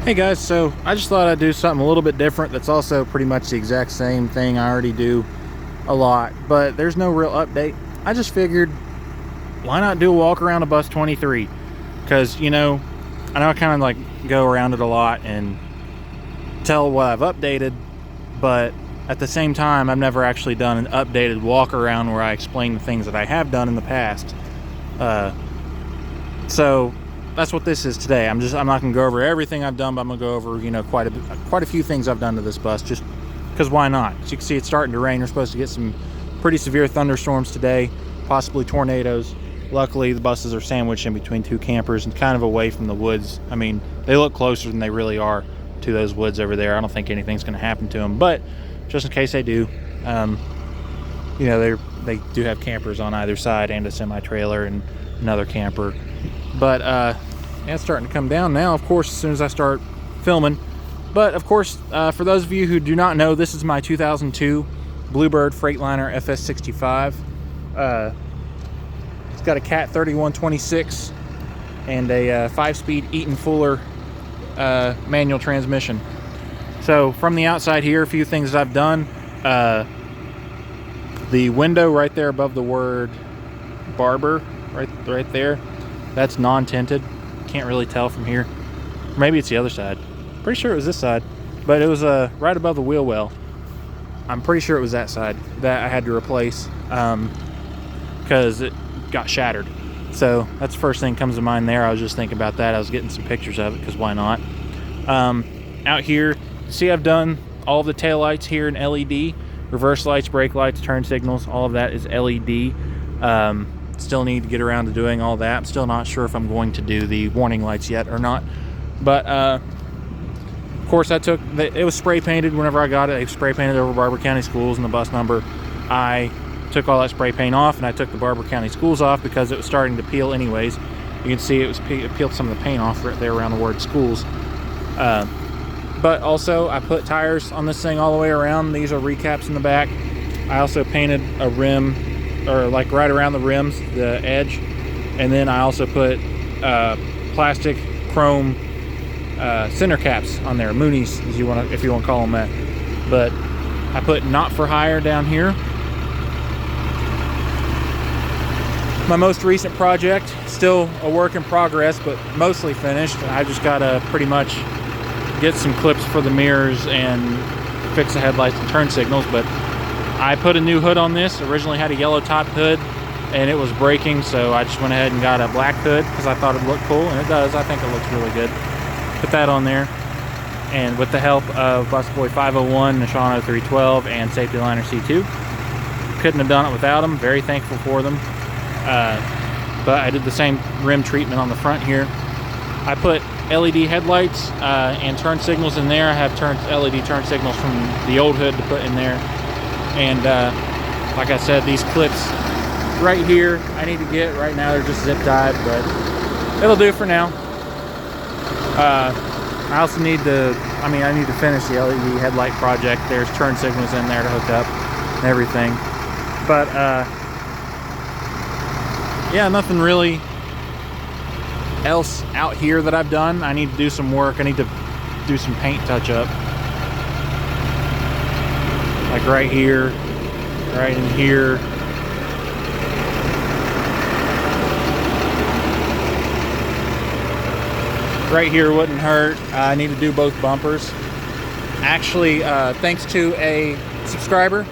Hey guys, so I just thought I'd do something a little bit different that's also pretty much the exact same thing I already do a lot, but there's no real update. I just figured, why not do a walk around a bus 23? Because, I know I kind of like go around it a lot and tell what I've updated, but at the same time, I've never actually done an updated walk around where I explain the things that I have done in the past. So that's what this is today. I'm not gonna go over everything I've done, but I'm gonna go over, quite a few things I've done to this bus, just because why not? As you can see, it's starting to rain. We're supposed to get some pretty severe thunderstorms today, possibly tornadoes. Luckily, the buses are sandwiched in between two campers and kind of away from the woods. I mean, they look closer than they really are to those woods over there. I don't think anything's gonna happen to them, but just in case they do, they do have campers on either side and a semi-trailer and another camper. But yeah, it's starting to come down now, of course, as soon as I start filming. But of course, for those of you who do not know, this is my 2002 Bluebird Freightliner FS65. It's got a Cat 3126 and a 5-speed Eaton Fuller manual transmission. So from the outside here, a few things that I've done. The window right there above the word Barber, right there, that's non-tinted. Can't really tell from here. Maybe it's the other side. Pretty sure it was this side, but it was right above the wheel well. I'm pretty sure it was that side that I had to replace because it got shattered. So that's the first thing that comes to mind there. I was just thinking about that. I was getting some pictures of it because why not? Out here, see, I've done all the tail lights here in LED. Reverse lights, brake lights, turn signals, all of that is LED. Still need to get around to doing all that. I'm still not sure if I'm going to do the warning lights yet or not. But of course, it was spray painted whenever I got it. It spray painted over Barber County Schools and the bus number. I took all that spray paint off and I took the Barber County Schools off because it was starting to peel anyways. You can see it peeled some of the paint off right there around the word schools. But also I put tires on this thing all the way around. These are recaps in the back. I also painted a rim, or like right around the rims, the edge, and then I also put plastic chrome center caps on there, Moonies, if you want to call them that. But I put not for hire down here. My most recent project, still a work in progress, but mostly finished. I just gotta pretty much get some clips for the mirrors and fix the headlights and turn signals. But I put a new hood on this. Originally had a yellow top hood and it was breaking, so I just went ahead and got a black hood because I thought it looked cool, and it does. I think it looks really good. Put that on there, and with the help of Busboy 501, Nishano 312, and Safety Liner C2. Couldn't have done it without them. Very thankful for them. But I did the same rim treatment on the front here. I put LED headlights and turn signals in there. I have LED turn signals from the old hood to put in there. And like I said, these clips right here, I need to get right now. They're just zip tied, but it'll do for now. I also need to finish the LED headlight project. There's turn signals in there to hook up and everything. But yeah, nothing really else out here that I've done. I need to do some work. I need to do some paint touch up. Like right here, right in here. Right here wouldn't hurt. I need to do both bumpers. Actually, thanks to a subscriber,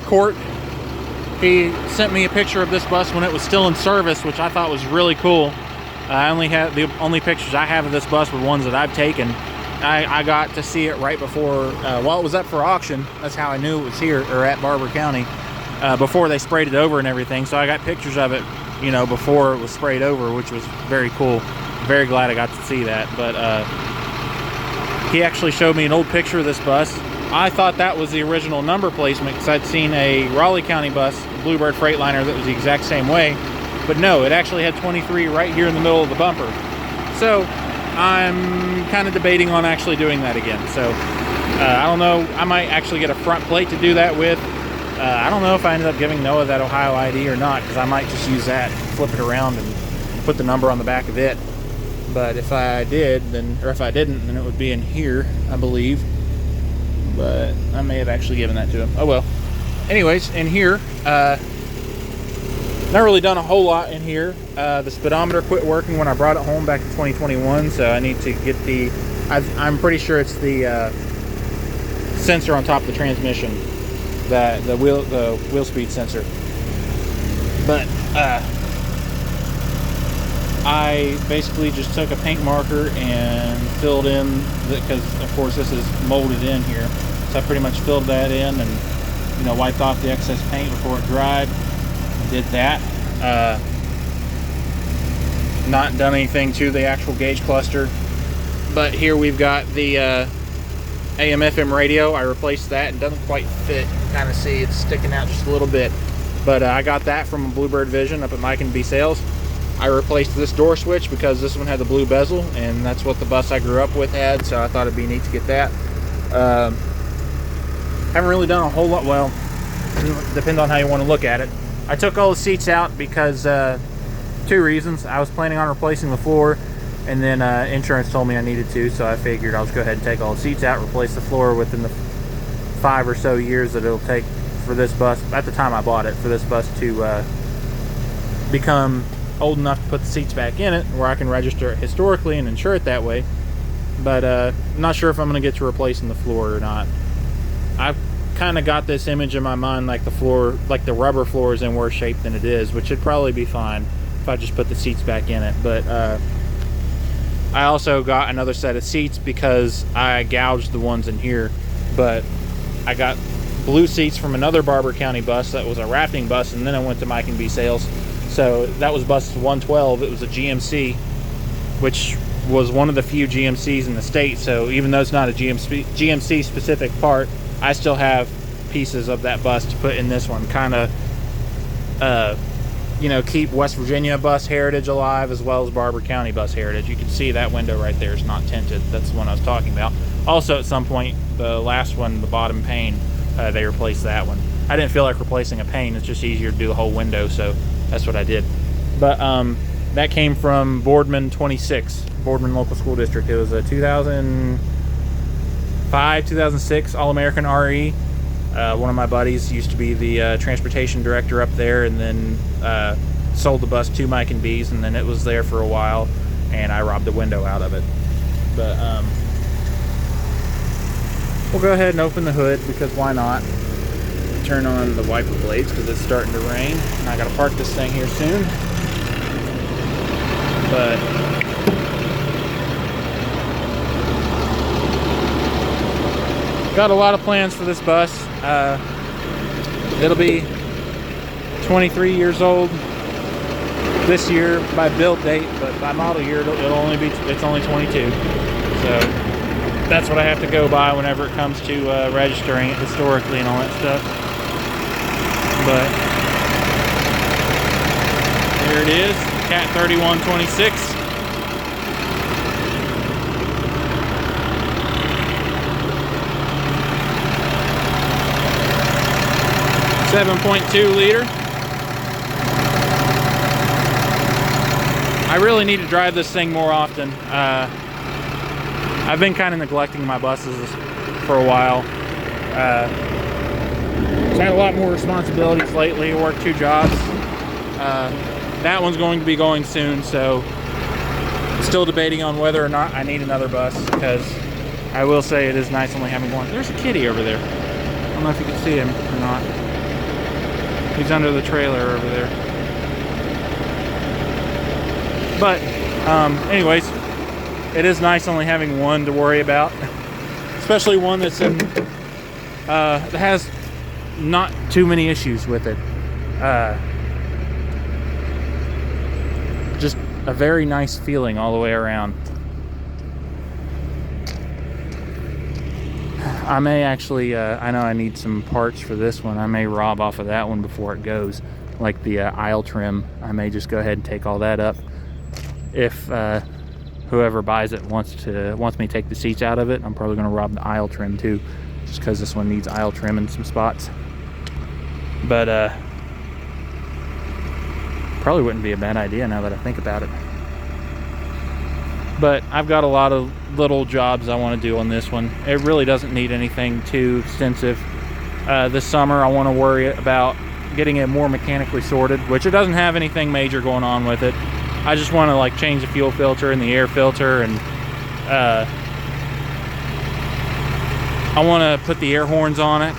Court, he sent me a picture of this bus when it was still in service, which I thought was really cool. The only pictures I have of this bus were ones that I've taken. I got to see it right before, while it was up for auction. That's how I knew it was here, or at Barber County, before they sprayed it over and everything. So I got pictures of it, before it was sprayed over, which was very cool. Very glad I got to see that. But he actually showed me an old picture of this bus. I thought that was the original number placement because I'd seen a Raleigh County bus, Bluebird Freightliner, that was the exact same way. But no, it actually had 23 right here in the middle of the bumper. So I'm kind of debating on actually doing that again. So I don't know. I might actually get a front plate to do that with. I don't know if I ended up giving Noah that Ohio ID or not, because I might just use that, flip it around, and put the number on the back of it. But if I did, then, or if I didn't, then it would be in here, I believe. But I may have actually given that to him. Oh well. Anyways, in here, not really done a whole lot in here. The speedometer quit working when I brought it home back in 2021, so I need to get the, I'm pretty sure it's the sensor on top of the transmission, that the wheel speed sensor. But I basically just took a paint marker and filled in, because of course this is molded in here, so I pretty much filled that in and, you know, wiped off the excess paint before it dried. Did that. Not done anything to the actual gauge cluster, but here we've got the AM/FM radio. I replaced that. It doesn't quite fit. You can kind of see it's sticking out just a little bit, but I got that from Bluebird Vision up at Mike and B Sales. I replaced this door switch because this one had the blue bezel, and that's what the bus I grew up with had, so I thought it'd be neat to get that. Haven't really done a whole lot. Well, depends on how you want to look at it. I took all the seats out because two reasons. I was planning on replacing the floor, and then insurance told me I needed to, so I figured I'll just go ahead and take all the seats out, replace the floor within the 5 or so years that it'll take for this bus, at the time I bought it, for this bus to become old enough to put the seats back in it, where I can register it historically and insure it that way. But I'm not sure if I'm going to get to replacing the floor or not. I've kind of got this image in my mind, like the floor, like the rubber floor is in worse shape than it is, which should probably be fine if I just put the seats back in it. But I also got another set of seats because I gouged the ones in here, but I got blue seats from another Barber County bus that was a rafting bus, and then I went to Mike and B Sales. So that was bus 112. It was a GMC, which was one of the few GMCs in the state. So even though it's not a GMC specific part, I still have pieces of that bus to put in this one. Kind of, you know, keep West Virginia bus heritage alive as well as Barber County bus heritage. You can see that window right there is not tinted. That's the one I was talking about. Also, at some point, the last one, the bottom pane, they replaced that one. I didn't feel like replacing a pane. It's just easier to do the whole window, so that's what I did. But that came from Boardman 26, Boardman Local School District. It was a 2005, 2006 All-American RE. One of my buddies used to be the transportation director up there, and then sold the bus to Mike and B's, and then it was there for a while, and I robbed the window out of it. But we'll go ahead and open the hood, because why not? Turn on the wiper blades because it's starting to rain, and I gotta park this thing here soon. But got a lot of plans for this bus. It'll be 23 years old this year by build date, but by model year it's only 22. So that's what I have to go by whenever it comes to registering it historically and all that stuff. But there it is, Cat 3126. .2 liter. I really need to drive this thing more often. I've been kind of neglecting my buses for a while. I've had a lot more responsibilities lately. I work 2 jobs. That one's going to be going soon, so still debating on whether or not I need another bus, because I will say it is nice only having one. There's a kitty over there. I don't know if you can see him or not. He's under the trailer over there. But anyways, it is nice only having one to worry about, especially one that's in that has not too many issues with it. Just a very nice feeling all the way around. I may actually, I know I need some parts for this one. I may rob off of that one before it goes, like the aisle trim. I may just go ahead and take all that up. If whoever buys it wants me to take the seats out of it, I'm probably going to rob the aisle trim too, just because this one needs aisle trim in some spots. But probably wouldn't be a bad idea now that I think about it. But I've got a lot of little jobs I want to do on this one. It really doesn't need anything too extensive. This summer I want to worry about getting it more mechanically sorted, which it doesn't have anything major going on with it. I just want to like change the fuel filter and the air filter, and I want to put the air horns on it.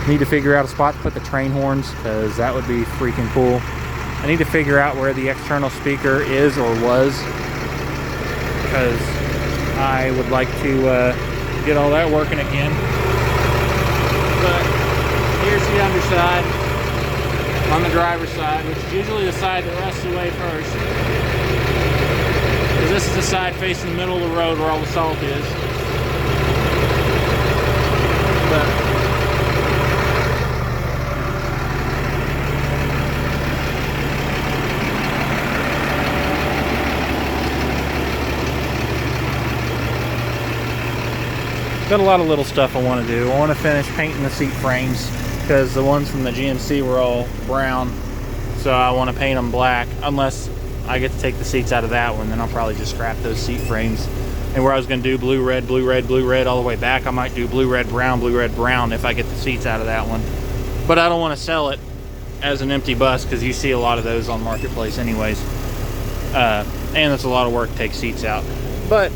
Need to figure out a spot to put the train horns, because that would be freaking cool. I need to figure out where the external speaker is or was, because I would like to get all that working again. But here's the underside on the driver's side, which is usually the side that rusts away first, because this is the side facing the middle of the road where all the salt is. But got a lot of little stuff I want to do. I want to finish painting the seat frames, because the ones from the GMC were all brown, so I want to paint them black, unless I get to take the seats out of that one. Then I'll probably just scrap those seat frames. And where I was going to do blue, red, blue, red, blue, red all the way back, I might do blue, red, brown if I get the seats out of that one. But I don't want to sell it as an empty bus, because you see a lot of those on Marketplace anyways. And it's a lot of work to take seats out. But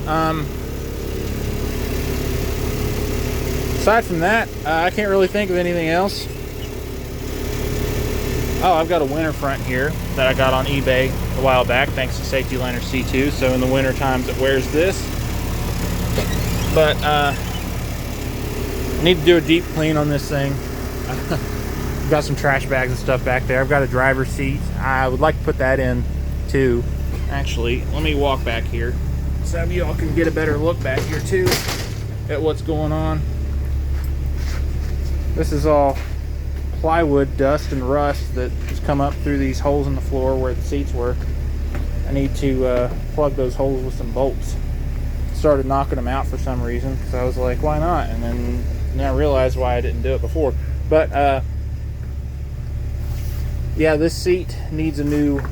aside from that, I can't really think of anything else. Oh, I've got a winter front here that I got on eBay a while back, thanks to Safety Liner C2. So in the winter times it wears this. But I need to do a deep clean on this thing. Got some trash bags and stuff back there. I've got a driver's seat. I would like to put that in too. Actually, let me walk back here so you all can get a better look back here too at what's going on. This is all plywood dust and rust that has come up through these holes in the floor where the seats were. I need to plug those holes with some bolts. Started knocking them out for some reason, because I was like, why not? And then I realized why I didn't do it before. But yeah, this seat needs a new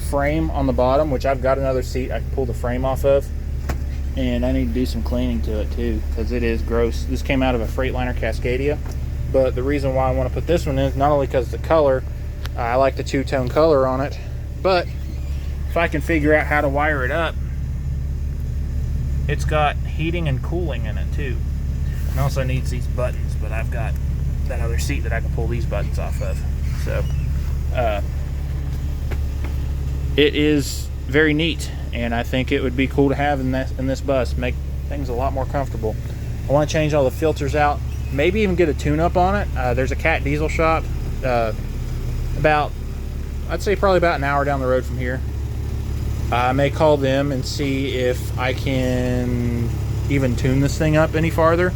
frame on the bottom, which I've got another seat I can pull the frame off of. And I need to do some cleaning to it too, because it is gross. This came out of a Freightliner Cascadia. But the reason why I want to put this one in is not only because of the color, I like the two-tone color on it, but if I can figure out how to wire it up, it's got heating and cooling in it too. It also needs these buttons, but I've got that other seat that I can pull these buttons off of. So it is very neat, and I think it would be cool to have in this bus, make things a lot more comfortable. I want to change all the filters out, maybe even get a tune-up on it. There's a Cat Diesel shop about, I'd say probably about an hour down the road from here. I may call them and see if I can even tune this thing up any farther.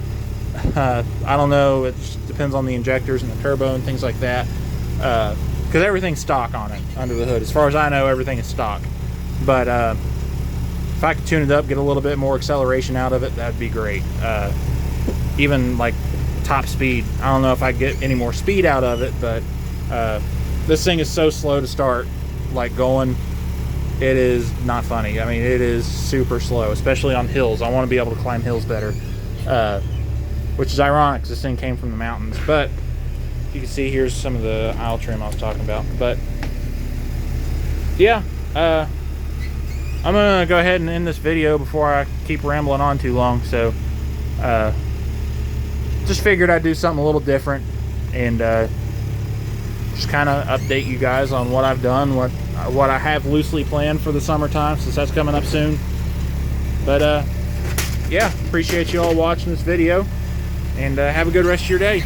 I don't know, it just depends on the injectors and the turbo and things like that, because everything's stock on it under the hood. As far as I know, everything is stock. But if I could tune it up, get a little bit more acceleration out of it, that'd be great. Even like top speed, I don't know if I get any more speed out of it, but this thing is so slow to start, like going, it is not funny. I mean, it is super slow, especially on hills. I want to be able to climb hills better, which is ironic because this thing came from the mountains. But you can see here's some of the aisle trim I was talking about. But yeah, I'm gonna go ahead and end this video before I keep rambling on too long. So just figured I'd do something a little different, and just kind of update you guys on what I've done, what I have loosely planned for the summertime, since that's coming up soon. But yeah, appreciate you all watching this video, and have a good rest of your day.